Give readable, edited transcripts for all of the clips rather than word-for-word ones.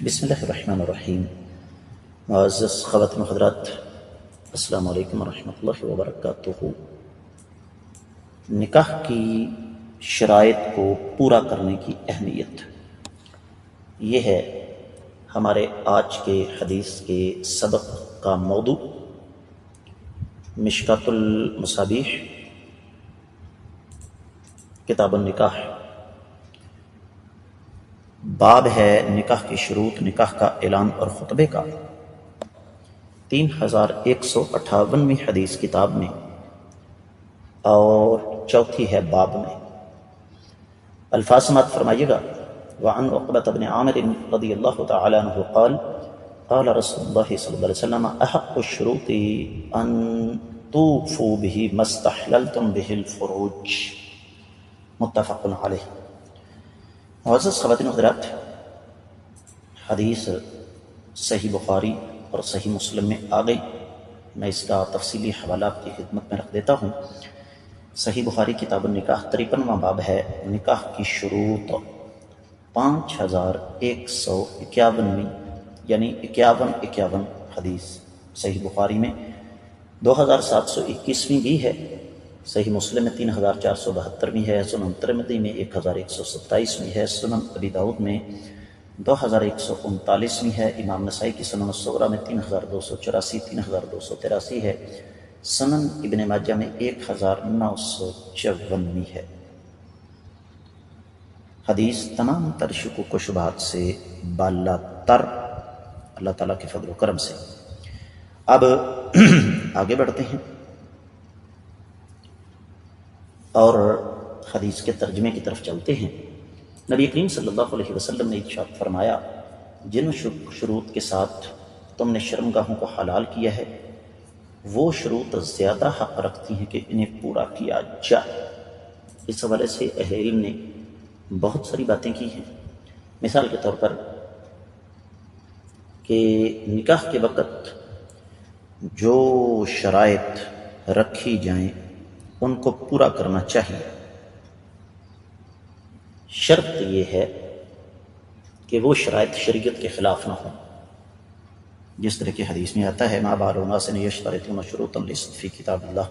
بسم اللہ الرحمن الرحیم۔ معزز خواتین و حضرات، السلام علیکم ورحمۃ اللہ وبرکاتہ۔ نکاح کی شرائط کو پورا کرنے کی اہمیت، یہ ہے ہمارے آج کے حدیث کے سبق کا موضوع۔ مشکات المصابیح، کتاب النکاح، باب ہے نکاح کی شروط، نکاح کا اعلان اور خطبے کا۔ 3158ویں حدیث کتاب میں اور چوتھی ہے باب میں۔ الفاظ سماعت فرمائیے گا۔ وعن عقبۃ بن عامر رضی اللہ تعالی عنہ قال قال رسول اللہ صلی اللہ علیہ وسلم احق الشروط ان توفوا به ما استحللتم به الفروج، متفق علیہ۔ معزز خواتین و حضرات، حدیث صحیح بخاری اور صحیح مسلم میں آ گئی۔ میں اس کا تفصیلی حوالہ آپ کی خدمت میں رکھ دیتا ہوں۔ صحیح بخاری کتاب النکاح 53واں باب ہے نکاح کی شروط، 5151 یعنی 51 حدیث حدیث بخاری میں 2721 بھی ہے، صحیح مسلم میں 3472 ہے، سنن ترمذی میں 1127 ہے، سنن ابی داؤد میں 2139 ہے، امام نسائی کی سنن الصغریٰ میں 3284 3283 ہے، سنن ابن ماجہ میں 1954 ہے۔ حدیث تمام تر شکوک و شبہات سے بالا تر، اللہ تعالیٰ کے فضل و کرم سے۔ اب آگے بڑھتے ہیں اور حدیث کے ترجمے کی طرف چلتے ہیں۔ نبی کریم صلی اللہ علیہ وسلم نے ارشاد فرمایا، جن شروط کے ساتھ تم نے شرمگاہوں کو حلال کیا ہے، وہ شروط زیادہ حق رکھتی ہیں کہ انہیں پورا کیا جائے۔ اس حوالے سے اہل علم نے بہت ساری باتیں کی ہیں۔ مثال کے طور پر کہ نکاح کے وقت جو شرائط رکھی جائیں ان کو پورا کرنا چاہیے۔ شرط یہ ہے کہ وہ شرائط شریعت کے خلاف نہ ہوں، جس طرح کی حدیث میں آتا ہے ما بال اناس یشترطون شروطا لیست فی کتاب اللہ۔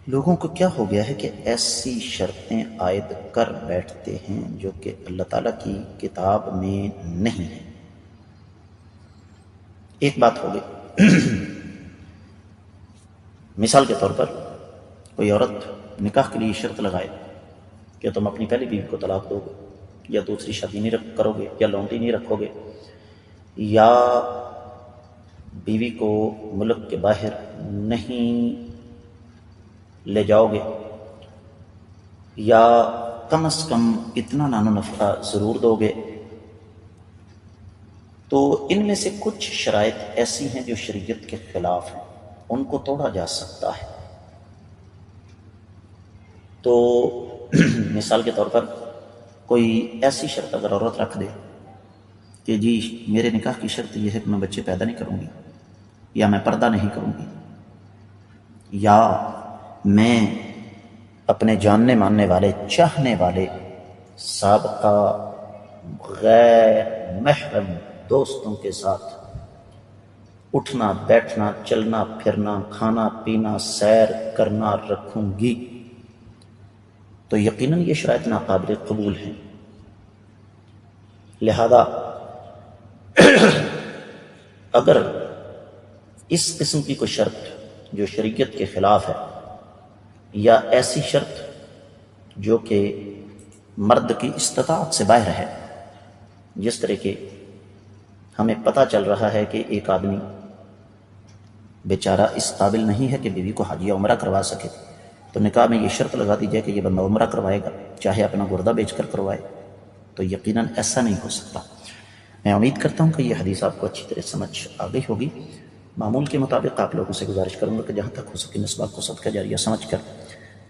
لوگوں کو کیا ہو گیا ہے کہ ایسی شرطیں عائد کر بیٹھتے ہیں جو کہ اللہ تعالیٰ کی کتاب میں نہیں ہیں۔ ایک بات ہو گئی، مثال کے طور پر کوئی عورت نکاح کے لیے شرط لگائے کہ تم اپنی پہلی بیوی کو طلاق دو گے، یا دوسری شادی نہیں کرو گے، یا لونڈی نہیں رکھو گے، یا بیوی کو ملک کے باہر نہیں لے جاؤ گے، یا کم از کم اتنا نان و نفقہ ضرور دو گے۔ تو ان میں سے کچھ شرائط ایسی ہیں جو شریعت کے خلاف ہیں، ان کو توڑا جا سکتا ہے۔ تو مثال کے طور پر کوئی ایسی شرط اگر عورت رکھ دے کہ جی میرے نکاح کی شرط یہ ہے کہ میں بچے پیدا نہیں کروں گی، یا میں پردہ نہیں کروں گی، یا میں اپنے جاننے ماننے والے چاہنے والے سابقہ غیر محرم دوستوں کے ساتھ اٹھنا بیٹھنا چلنا پھرنا کھانا پینا سیر کرنا رکھوں گی، تو یقیناً یہ شرائط ناقابل قبول ہیں۔ لہذا اگر اس قسم کی کوئی شرط جو شریعت کے خلاف ہے، یا ایسی شرط جو کہ مرد کی استطاعت سے باہر ہے، جس طرح کہ ہمیں پتہ چل رہا ہے کہ ایک آدمی بیچارہ اس قابل نہیں ہے کہ بیوی کو حج یا عمرہ کروا سکے، تو نکاح میں یہ شرط لگا دی جائے کہ یہ بندہ عمرہ کروائے گا، چاہے اپنا گردہ بیچ کر کروائے، تو یقیناً ایسا نہیں ہو سکتا۔ میں امید کرتا ہوں کہ یہ حدیث آپ کو اچھی طرح سمجھ آ گئی ہوگی۔ معمول کے مطابق آپ لوگوں سے گزارش کروں گا کہ جہاں تک ہو سکے اس بات کو صدقہ جاریہ سمجھ کر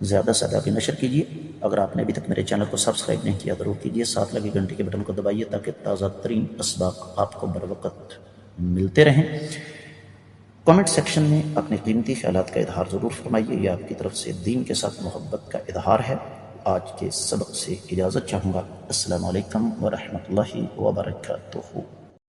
زیادہ سے زیادہ نشر کیجیے۔ اگر آپ نے ابھی تک میرے چینل کو سبسکرائب نہیں کیا ضرور کیجیے، ساتھ لگے گھنٹی کے بٹن کو دبائیے تاکہ تازہ ترین اسباق آپ کو بروقت ملتے رہیں۔ کامنٹ سیکشن میں اپنے قیمتی خیالات کا اظہار ضرور فرمائیے، یہ آپ کی طرف سے دین کے ساتھ محبت کا اظہار ہے۔ آج کے سبق سے اجازت چاہوں گا۔ السلام علیکم ورحمۃ اللہ وبرکاتہ۔